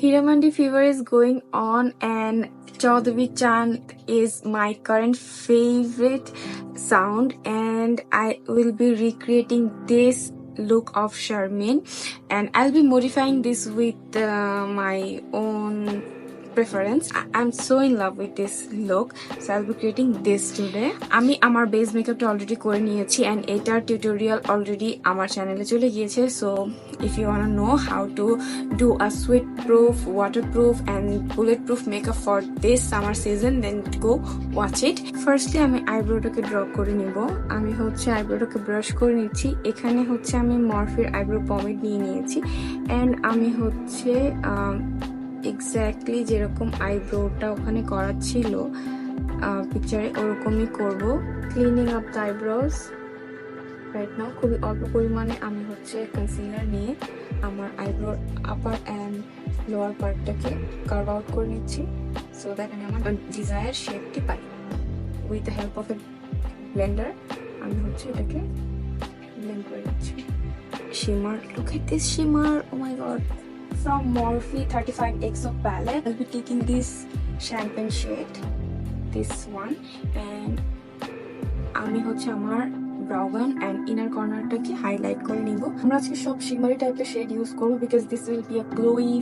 Heeramandi fever is going on, and Chaudhary chant is my current favorite sound, and I will be recreating this look of Sharmin, and I'll be modifying this with my own preference. I'm so in love with this look, so I'll be creating this today. আমি আমার base মেকআপটা already করে নিয়েছি, and এটার tutorial already আমার চ্যানেলে চলে গিয়েছে. So if you wanna know how to do a sweat proof, waterproof and bulletproof makeup for this summer season, then go watch it. Firstly আমি আইব্রোটাকে ড্র করে নিব. আমি হচ্ছে আইব্রোটাকে ব্রাশ করে নিচ্ছি. এখানে হচ্ছে আমি মরফির আইব্রো পমেড নিয়ে নিয়েছি, and আমি হচ্ছে এক্স্যাক্টলি যেরকম আইব্রোটা ওখানে করা ছিল পিকচারে ওরকমই করব. Cleaning up the eyebrows right now. খুবই অল্প পরিমাণে আমি হচ্ছে কনসিলার নিয়ে আমার আইব্রোর আপার অ্যান্ড লোয়ার পার্টটাকে কার্ভ আউট করে নিচ্ছি, সো দ্যাট আমি আমার ডিজায়ার শেপটি পাই. With the help of a blender আমি হচ্ছে এটাকে ব্লেন্ড করে নিচ্ছি. Shimmer, look at this shimmer, oh my god. From Morphe 35X of palette, I'll be taking this champagne shade, this one, and আমি হচ্ছে আমার brow bone and inner corner টাকে highlight করে নিব. আমরা আজকে সব shimmery টাইপের shade ইউজ করব because this will be a glowy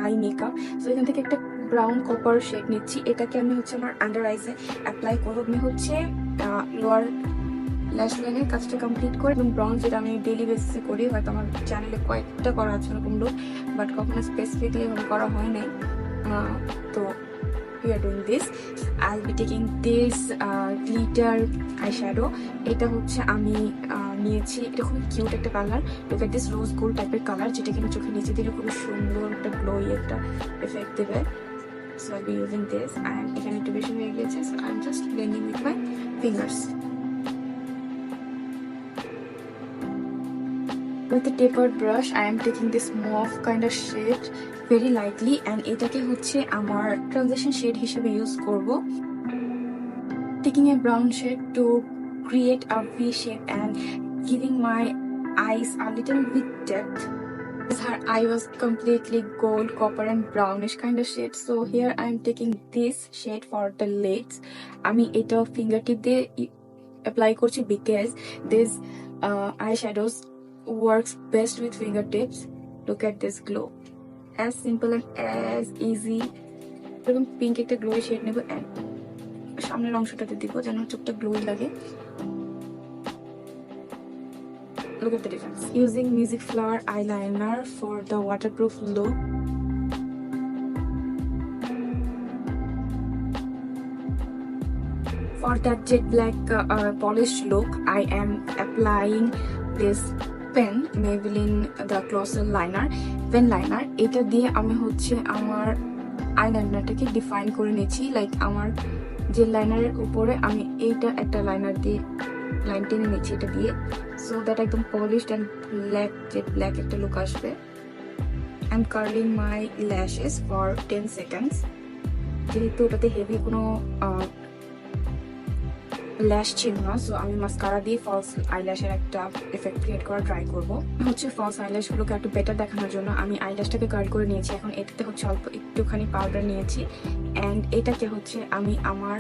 eye makeup. So এখান থেকে একটা ব্রাউন কপার শেড নিচ্ছি. এটাকে আমি হচ্ছে আমার আন্ডার আইসে অ্যাপ্লাই করব. আমি হচ্ছে লোয়ার ল্যাশ লাইনের কাজটা কমপ্লিট করে এবং ব্রাউন যেটা আমি ডেইলি বেসিসে করি, হয়তো আমার চ্যানেলে কয়েকটা করা আছে এরকম লুক, বাট কখনো স্পেসিফিকলি এভাবে করা হয় নাই. তো we are doing this. I'll be taking this glitter eyeshadow. এটা হচ্ছে আমি নিয়েছি, এটা খুব কিউট একটা colour. Look at this rose gold টাইপের কালার, যেটা কিন্তু চোখে নিচে দিলে খুব সুন্দর একটা গ্লোই একটা এফেক্ট দেবে. So I'll be using this, and এখানে একটু বেশি হয়ে গেছে, so I'm just blending with my fingers. With the tapered brush, I am taking this mauve kind of shade very lightly, and এটাকে হচ্ছে আমার transition shade হিসেবে ইউজ করব. Taking a brown shade to create a V shape and giving my eyes a little bit depth. Her eye was completely gold, copper and brownish kind of shade. So here I am taking this shade for the lids. আমি এটা fingertip দিয়ে apply করছি because this eyeshadows works best with fingertips. Look at this glow, as simple and as easy. এরকম pink একটা glowy shade নেব and সামনের অংশটাতে দিব যেন চোখটা গ্লোই লাগে. Look at the difference. Using Music Flower eyeliner for the waterproof look. For that jet black polished look, I am applying this pen Maybelline the closer liner pen liner. এটা দিয়ে আমি হচ্ছে আমার আইলাইনারটাকে ডিফাইন করে নিচ্ছি. Like আমার যে লাইনারের উপরে আমি এইটা একটা লাইনার দিয়ে লাইন টেনে নিচ্ছি এটা দিয়ে, সো দ্যাট একদম polished and black jet black একটা লুক আসবে. I am curling my lashes for 10 seconds. যেহেতু ওটাতে হেভি কোনো ল্যাশ ছিল না, সো আমি মাস্কারা দিয়ে ফলস আইল্যাশের একটা এফেক্ট ক্রিয়েট করা ট্রাই করবো. হচ্ছে ফলস আইল্যাশগুলোকে একটু বেটার দেখানোর জন্য আমি আইল্যাশটাকে কার্ল করে নিয়েছি. এখন এটাতে হচ্ছে অল্প একটুখানি পাউডার নিয়েছি, অ্যান্ড এটাকে হচ্ছে আমি আমার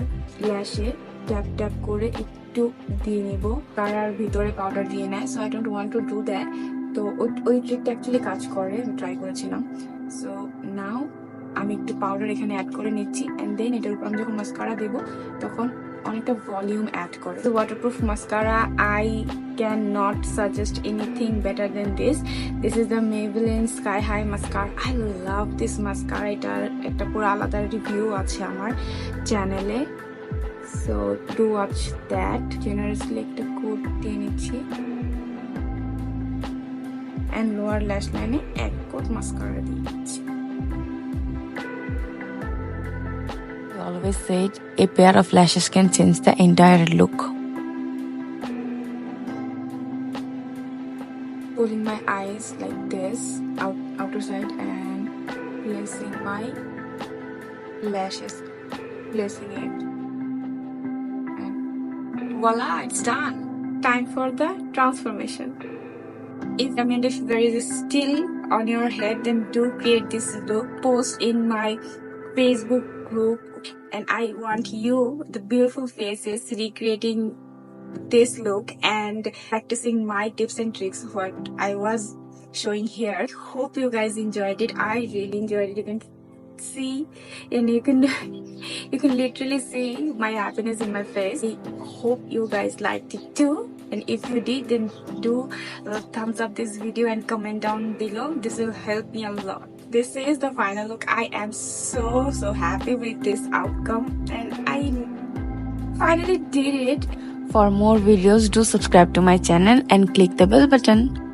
ল্যাশে ট্যাপ ট্যাপ করে একটু দিয়ে নিব. কারার ভিতরে পাউডার দিয়ে নেয়, so I don't want to do that. তো ওই ট্রিকটা অ্যাকচুয়ালি কাজ করে, আমি ট্রাই করেছিলাম. সো নাও আমি একটু পাউডার এখানে অ্যাড করে নিচ্ছি, অ্যান্ড দেন এটার উপর আমি যখন মাস্কারা দেবো তখন অনেকটা ভলিউম অ্যাড করে. The waterproof mascara, I cannot suggest anything better than this. This is the Maybelline Sky High mascara. I love this mascara. এটার একটা পুরো আলাদা রিভিউ আছে আমার চ্যানেলে, so do watch that. Generously একটা কোট দিয়ে নিচ্ছি, and lower lash line এ এক কোট মাস্কারা দিয়ে নিচ্ছি. Always said a pair of lashes can change the entire look. Pulling my eyes like this outer side and placing my lashes, placing it, and voila, it's done. Time for the transformation. If the fever is still on your head, then do create this look, post in my Facebook group, and I want you, the beautiful faces, recreating this look and practicing my tips and tricks what I was showing here. Hope you guys enjoyed it. I really enjoyed it. You can see, and you can literally see my happiness in my face. I hope you guys liked it too, and if you did, then do thumbs up this video and comment down below. This will help me a lot. This is the final look. I am so happy with this outcome, and I finally did it. For more videos, do subscribe to my channel and click the bell button.